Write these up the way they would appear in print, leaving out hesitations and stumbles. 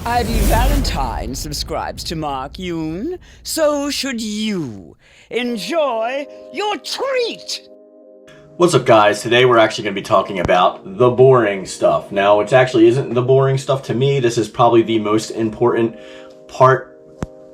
Ivy Valentine subscribes to Mark Yoon, so should you. Enjoy your treat! What's up, guys? Today we're actually going to be talking about the boring stuff. Now, it actually isn't the boring stuff to me. This is probably the most important part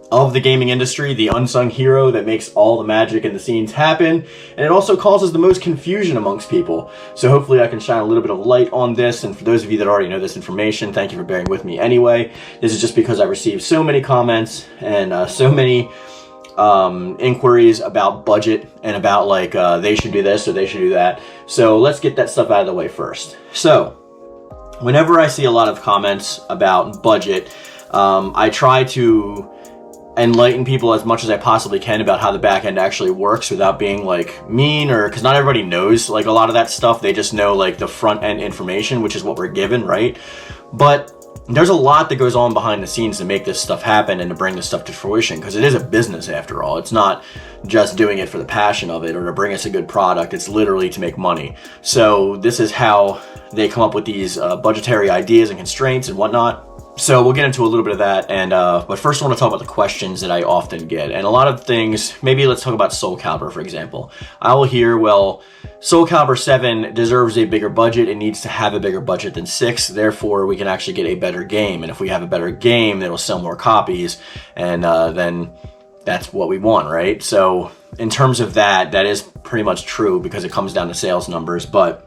of the gaming industry, the unsung hero that makes all the magic and the scenes happen, and it also causes the most confusion amongst people. So hopefully I can shine a little bit of light on this, and for those of you that already know this information, thank you for bearing with me anyway. This is just because I received so many comments and so many inquiries about budget and about like they should do this or they should do that. So let's get that stuff out of the way first. So whenever I see a lot of comments about budget, I try to enlighten people as much as I possibly can about how the back end actually works without being like mean, or because not everybody knows like a lot of that stuff. They just know like the front end information, which is what we're given, right? But there's a lot that goes on behind the scenes to make this stuff happen and to bring this stuff to fruition, because it is a business after all. It's not just doing it for the passion of it or to bring us a good product. It's literally to make money. So this is how they come up with these budgetary ideas and constraints and whatnot. So we'll get into a little bit of that, and but first I want to talk about the questions that I often get. And a lot of things, maybe let's talk about Soul Calibur, for example. I will hear, well, Soul Calibur 7 deserves a bigger budget. It needs to have a bigger budget than 6, therefore we can actually get a better game. And if we have a better game, it'll sell more copies, and then that's what we want, right? So in terms of that, that is pretty much true because it comes down to sales numbers. But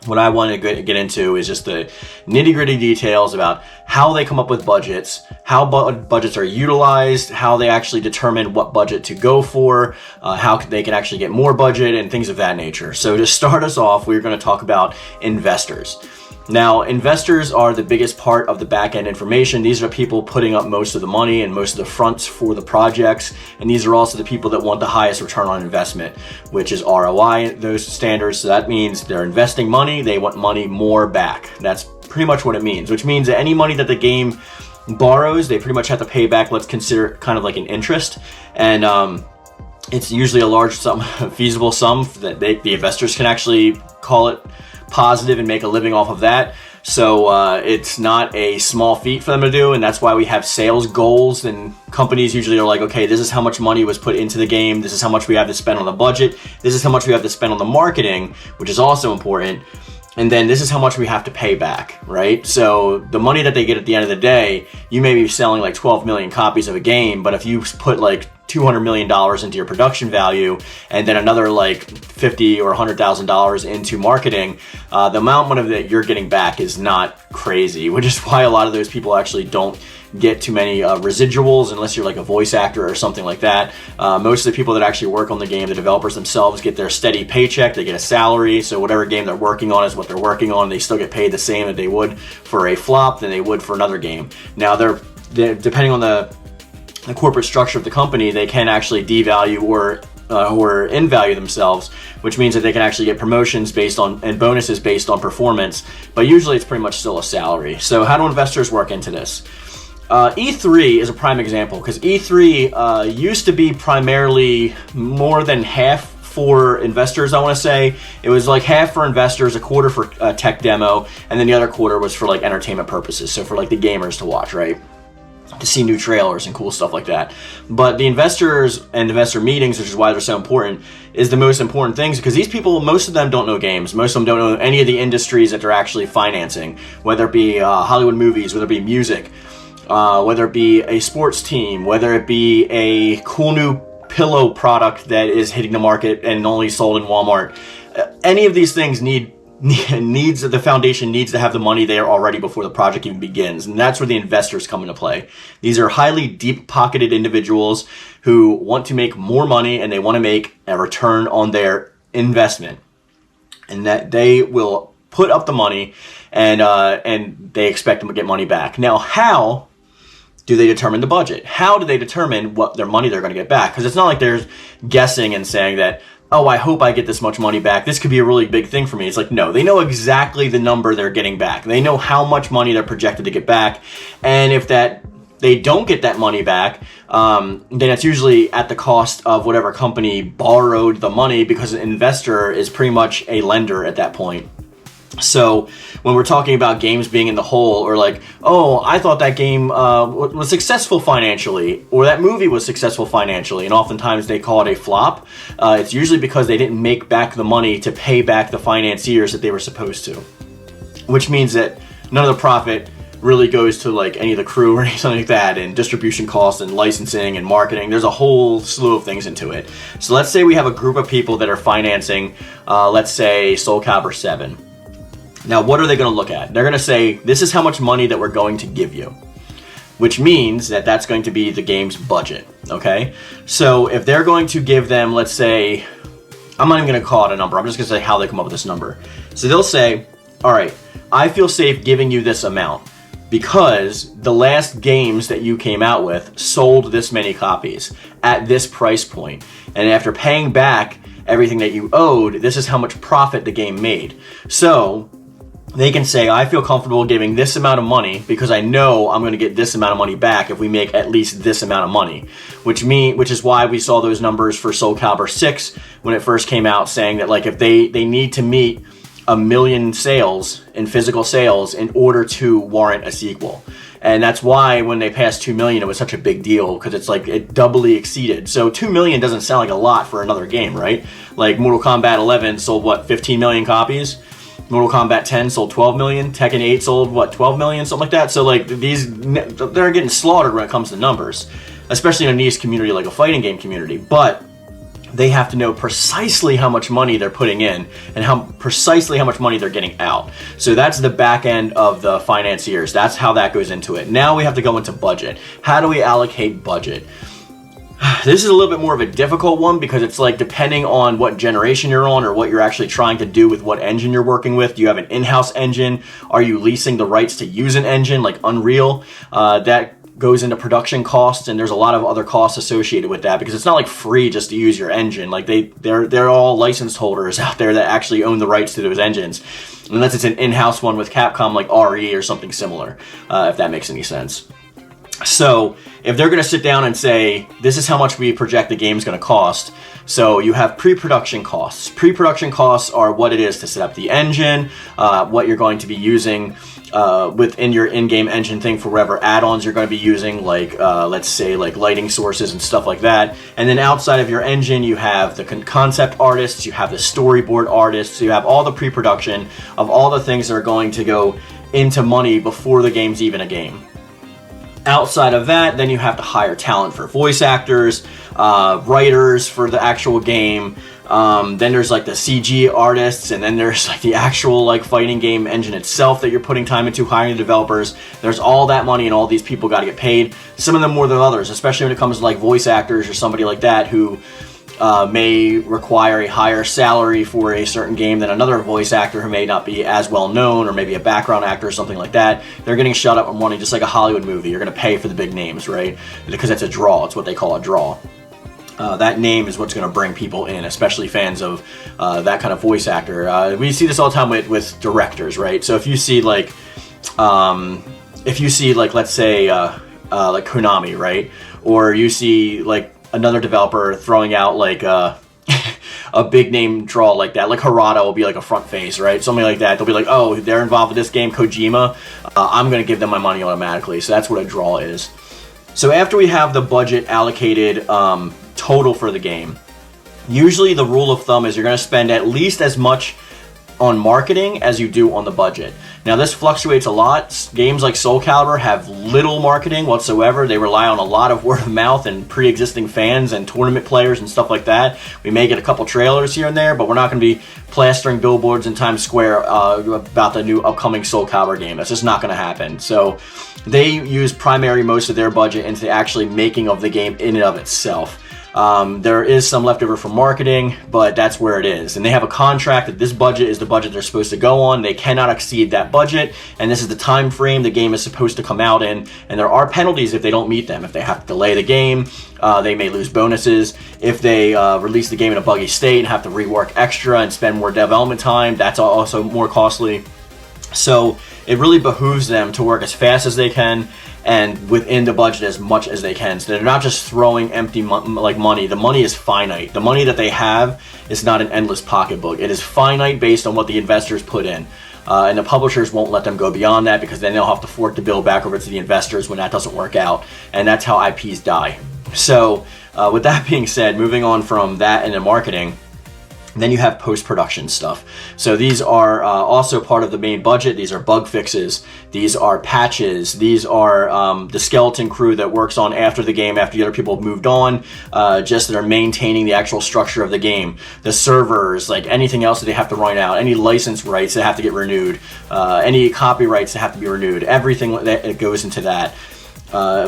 what I want to get into is just the nitty-gritty details about how they come up with budgets, how budgets are utilized, how they actually determine what budget to go for, how they can actually get more budget, and things of that nature. So to start us off, we're going to talk about investors. Now, investors are the biggest part of the back-end information. These are people putting up most of the money and most of the fronts for the projects. And these are also the people that want the highest return on investment, which is ROI, those standards. So that means they're investing money, they want money more back. That's pretty much what it means, which means that any money that the game borrows, they pretty much have to pay back. Let's consider it kind of like an interest. And it's usually a large sum, feasible sum that the investors can actually call it positive and make a living off of that. So it's not a small feat for them to do, and that's why we have sales goals. And companies usually are like, okay, this is how much money was put into the game, this is how much we have to spend on the budget, this is how much we have to spend on the marketing, which is also important, and then this is how much we have to pay back, right? So the money that they get at the end of the day, you may be selling like 12 million copies of a game, but if you put like $200 million into your production value and then another like $50,000 or $100,000 into marketing, the amount of that you're getting back is not crazy, which is why a lot of those people actually don't get too many residuals unless you're like a voice actor or something like that. Most of the people that actually work on the game, the developers themselves, get their steady paycheck, they get a salary, so whatever game they're working on is what they're working on. They still get paid the same that they would for a flop than they would for another game. Now they're depending on the corporate structure of the company, they can actually devalue or invalue themselves, which means that they can actually get promotions based on and bonuses based on performance, but usually it's pretty much still a salary. So how do investors work into this? E3 is a prime example, because E3 used to be primarily more than half for investors. I want to say it was like half for investors, a quarter for tech demo, and then the other quarter was for like entertainment purposes, so for like the gamers to watch, right? To see new trailers and cool stuff like that. But the investors and investor meetings, which is why they're so important, is the most important things, because these people, most of them don't know games. Most of them don't know any of the industries that they're actually financing, whether it be Hollywood movies, whether it be music, whether it be a sports team, whether it be a cool new pillow product that is hitting the market and only sold in Walmart. Any of these things the foundation needs to have the money there already before the project even begins, and that's where the investors come into play. These are highly deep-pocketed individuals who want to make more money, and they want to make a return on their investment, and that they will put up the money and they expect to get money back. Now, how do they determine the budget? How do they determine what their money they're going to get back? Because it's not like they're guessing and saying that, oh, I hope I get this much money back, this could be a really big thing for me. It's like, no, they know exactly the number they're getting back. They know how much money they're projected to get back. And if they don't get that money back, then it's usually at the cost of whatever company borrowed the money, because an investor is pretty much a lender at that point. So when we're talking about games being in the hole, or like, oh, I thought that game was successful financially, or that movie was successful financially, and oftentimes they call it a flop, it's usually because they didn't make back the money to pay back the financiers that they were supposed to. Which means that none of the profit really goes to like any of the crew or anything like that, and distribution costs and licensing and marketing. There's a whole slew of things into it. So let's say we have a group of people that are financing, let's say Soul Calibur 7. Now, what are they going to look at? They're going to say, this is how much money that we're going to give you, which means that that's going to be the game's budget, okay? So if they're going to give them, let's say, I'm not even going to call it a number, I'm just going to say how they come up with this number. So they'll say, all right, I feel safe giving you this amount because the last games that you came out with sold this many copies at this price point. And after paying back everything that you owed, this is how much profit the game made. So they can say, I feel comfortable giving this amount of money because I know I'm going to get this amount of money back if we make at least this amount of money. Which is why we saw those numbers for Soul Calibur 6 when it first came out, saying that like if they need to meet 1 million sales in physical sales in order to warrant a sequel. And that's why when they passed 2 million, it was such a big deal, because it's like it doubly exceeded. So 2 million doesn't sound like a lot for another game, right? Like Mortal Kombat 11 sold, what, 15 million copies? Mortal Kombat 10 sold 12 million. Tekken 8 sold, what, 12 million? Something like that. So, like, they're getting slaughtered when it comes to numbers, especially in a niche community like a fighting game community. But they have to know precisely how much money they're putting in and precisely how much money they're getting out. So that's the back end of the financiers. That's how that goes into it. Now we have to go into budget. How do we allocate budget? This is a little bit more of a difficult one because it's like depending on what generation you're on or what you're actually trying to do with what engine you're working with. Do you have an in-house engine? Are you leasing the rights to use an engine like Unreal? That goes into production costs, and there's a lot of other costs associated with that because it's not like free just to use your engine. Like they're all licensed holders out there that actually own the rights to those engines, unless it's an in-house one with Capcom like RE or something similar, if that makes any sense. So if they're going to sit down and say, this is how much we project the game's going to cost, so you have pre-production costs. Pre-production costs are what it is to set up the engine, what you're going to be using within your in-game engine thing for whatever add-ons you're going to be using, like let's say like lighting sources and stuff like that. And then outside of your engine, you have the concept artists, you have the storyboard artists, you have all the pre-production of all the things that are going to go into money before the game's even a game. Outside of that, then you have to hire talent for voice actors, writers for the actual game. Then there's like the CG artists, and then there's like the actual like fighting game engine itself that you're putting time into, hiring the developers. There's all that money, and all these people got to get paid. Some of them more than others, especially when it comes to like voice actors or somebody like that who may require a higher salary for a certain game than another voice actor who may not be as well known, or maybe a background actor or something like that. They're getting shut up on money just like a Hollywood movie. You're going to pay for the big names, right? Because it's a draw. It's what they call a draw. That name is what's going to bring people in, especially fans of that kind of voice actor. We see this all the time with directors, right? So if you see like, let's say like Konami, right? Or you see like another developer throwing out like a big name draw like that, like Harada will be like a front face, right? Something like that. They'll be like, oh, they're involved with this game, Kojima, I'm going to give them my money automatically. So that's what a draw is. So after we have the budget allocated total for the game, usually the rule of thumb is you're going to spend at least as much on marketing as you do on the budget. Now this fluctuates a lot. Games like Soul Calibur have little marketing whatsoever. They rely on a lot of word of mouth and pre-existing fans and tournament players and stuff like that. We may get a couple trailers here and there, but we're not going to be plastering billboards in Times Square about the new upcoming Soul Calibur game. That's just not going to happen. So they use most of their budget into actually making of the game in and of itself. There is some leftover from marketing, but that's where it is. And they have a contract that this budget is the budget they're supposed to go on. They cannot exceed that budget, and this is the time frame the game is supposed to come out in. And there are penalties if they don't meet them. If they have to delay the game, they may lose bonuses. If they release the game in a buggy state and have to rework extra and spend more development time, that's also more costly. So it really behooves them to work as fast as they can and within the budget as much as they can. So they're not just throwing empty money. The money is finite. The money that they have is not an endless pocketbook. It is finite based on what the investors put in. and the publishers won't let them go beyond that, because then they'll have to fork the bill back over to the investors when that doesn't work out, and that's how IPs die. So with that being said, moving on from that into marketing, then you have post-production stuff. So these are also part of the main budget. These are bug fixes. These are patches. These are the skeleton crew that works on after the game, after the other people have moved on, just that are maintaining the actual structure of the game. The servers, like anything else that they have to run out, any license rights that have to get renewed, any copyrights that have to be renewed, everything that goes into that,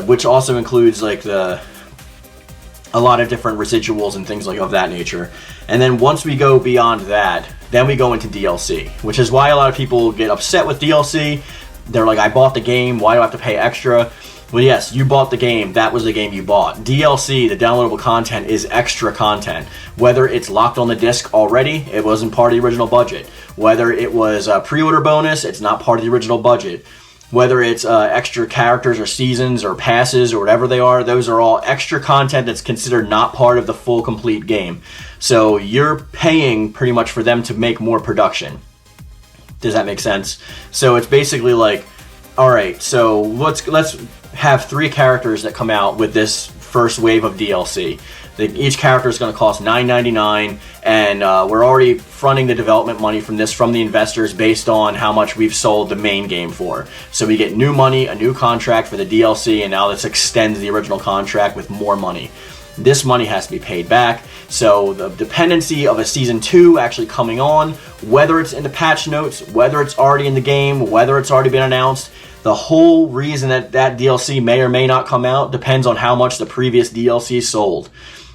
which also includes like a lot of different residuals and things like of that nature. And then once we go beyond that, then we go into DLC, which is why a lot of people get upset with DLC. They're like, I bought the game, why do I have to pay extra? Well, yes, you bought the game, that was the game you bought. DLC, the downloadable content, is extra content. Whether it's locked on the disc already, it wasn't part of the original budget. Whether it was a pre-order bonus, it's not part of the original budget. Whether it's extra characters or seasons or passes or whatever they are, those are all extra content that's considered not part of the full complete game. So you're paying pretty much for them to make more production. Does that make sense? So it's basically like, all right, so let's have 3 characters that come out with this first wave of DLC. Each character is going to cost $9.99, and we're already fronting the development money from the investors based on how much we've sold the main game for. So we get new money, a new contract for the DLC, and now this extends the original contract with more money. This money has to be paid back. So the dependency of a Season 2 actually coming on, whether it's in the patch notes, whether it's already in the game, whether it's already been announced, the whole reason that DLC may or may not come out depends on how much the previous DLC sold.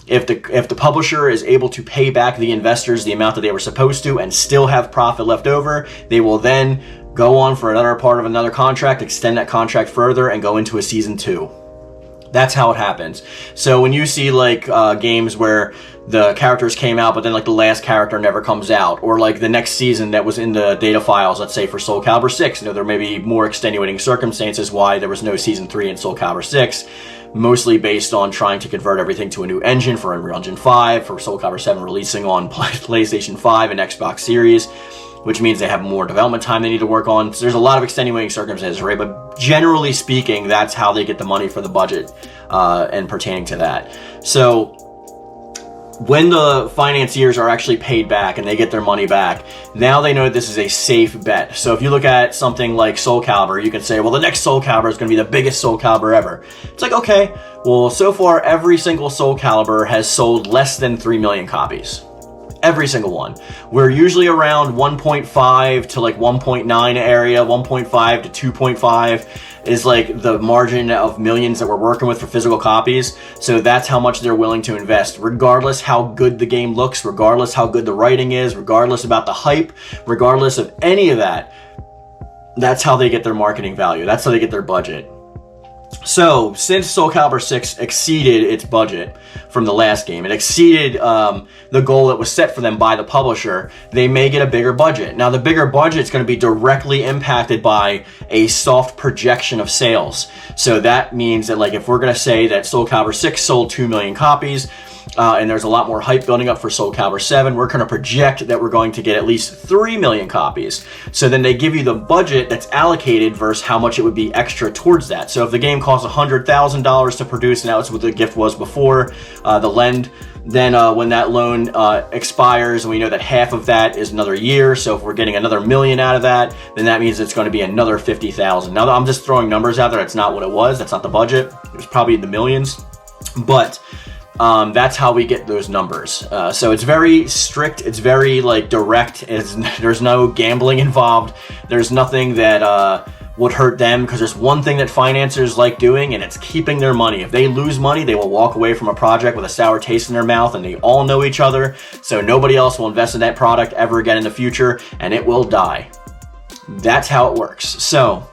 If the publisher is able to pay back the investors the amount that they were supposed to and still have profit left over, they will then go on for another part of another contract, extend that contract further, and go into a Season 2. That's how it happens. So when you see like games where the characters came out, but then like the last character never comes out, or like the next season that was in the data files, let's say for Soul Calibur 6, there may be more extenuating circumstances why there was no Season 3 in Soul Calibur 6, mostly based on trying to convert everything to a new engine for Unreal Engine 5, for Soul Calibur 7 releasing on PlayStation 5 and Xbox Series, which means they have more development time they need to work on. So there's a lot of extenuating circumstances, right? But generally speaking, that's how they get the money for the budget and pertaining to that. So when the financiers are actually paid back and they get their money back, now they know that this is a safe bet. So if you look at something like Soul Calibur, you can say, well, the next Soul Calibur is going to be the biggest Soul Calibur ever. It's like, okay, well, so far every single Soul Calibur has sold less than 3 million copies. Every single one. We're usually around 1.5 to like 1.9 area, 1.5 to 2.5 is like the margin of millions that we're working with for physical copies. So that's how much they're willing to invest, regardless how good the game looks, regardless how good the writing is, regardless about the hype, regardless of any of that. That's how they get their marketing value. That's how they get their budget. So, since Soul Calibur 6 exceeded its budget from the last game, it exceeded the goal that was set for them by the publisher, they may get a bigger budget. Now, the bigger budget is going to be directly impacted by a soft projection of sales. So that means that, like, if we're going to say that Soul Calibur 6 sold 2 million copies, and there's a lot more hype building up for Soul Calibur 7, we're going to project that we're going to get at least 3 million copies. So then they give you the budget that's allocated versus how much it would be extra towards that. So if the game costs $100,000 to produce, and that's what the gift was before, the lend, then when that loan expires, and we know that half of that is another year, so if we're getting another million out of that, then that means it's going to be another 50,000. Now, I'm just throwing numbers out there. That's not what it was. That's not the budget. It was probably in the millions. But that's how we get those numbers. So it's very strict. It's very like direct. There's no gambling involved. There's nothing that would hurt them, because there's one thing that financiers like doing, and it's keeping their money. If they lose money, they will walk away from a project with a sour taste in their mouth, and they all know each other, so nobody else will invest in that product ever again in the future, and it will die. That's how it works. So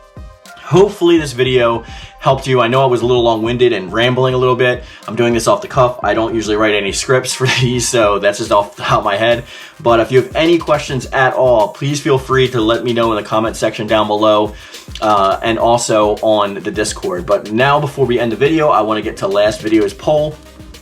hopefully this video helped you. I know I was a little long-winded and rambling a little bit. I'm doing this off the cuff. I don't usually write any scripts for these, so that's just off the top of my head. But if you have any questions at all, please feel free to let me know in the comment section down below, and also on the Discord. But now, before we end the video, I want to get to last video's poll.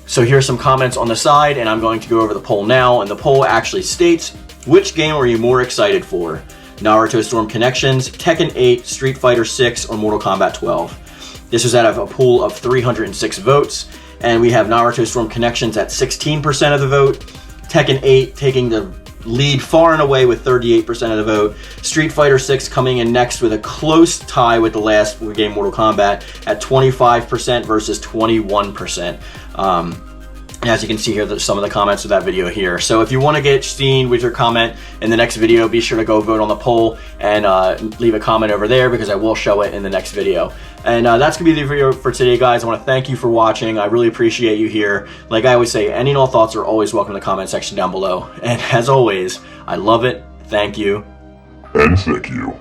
So here's some comments on the side, and I'm going to go over the poll now. And the poll actually states, which game are you more excited for? Naruto Storm Connections, Tekken 8, Street Fighter 6, or Mortal Kombat 12. This was out of a pool of 306 votes, and we have Naruto Storm Connections at 16% of the vote, Tekken 8 taking the lead far and away with 38% of the vote, Street Fighter 6 coming in next with a close tie with the last game, Mortal Kombat, at 25% versus 21%. As you can see here, there's some of the comments of that video here. So if you want to get seen with your comment in the next video, be sure to go vote on the poll and leave a comment over there, because I will show it in the next video. And that's going to be the video for today, guys. I want to thank you for watching. I really appreciate you here. Like I always say, any and all thoughts are always welcome in the comment section down below. And as always, I love it. Thank you. And thank you.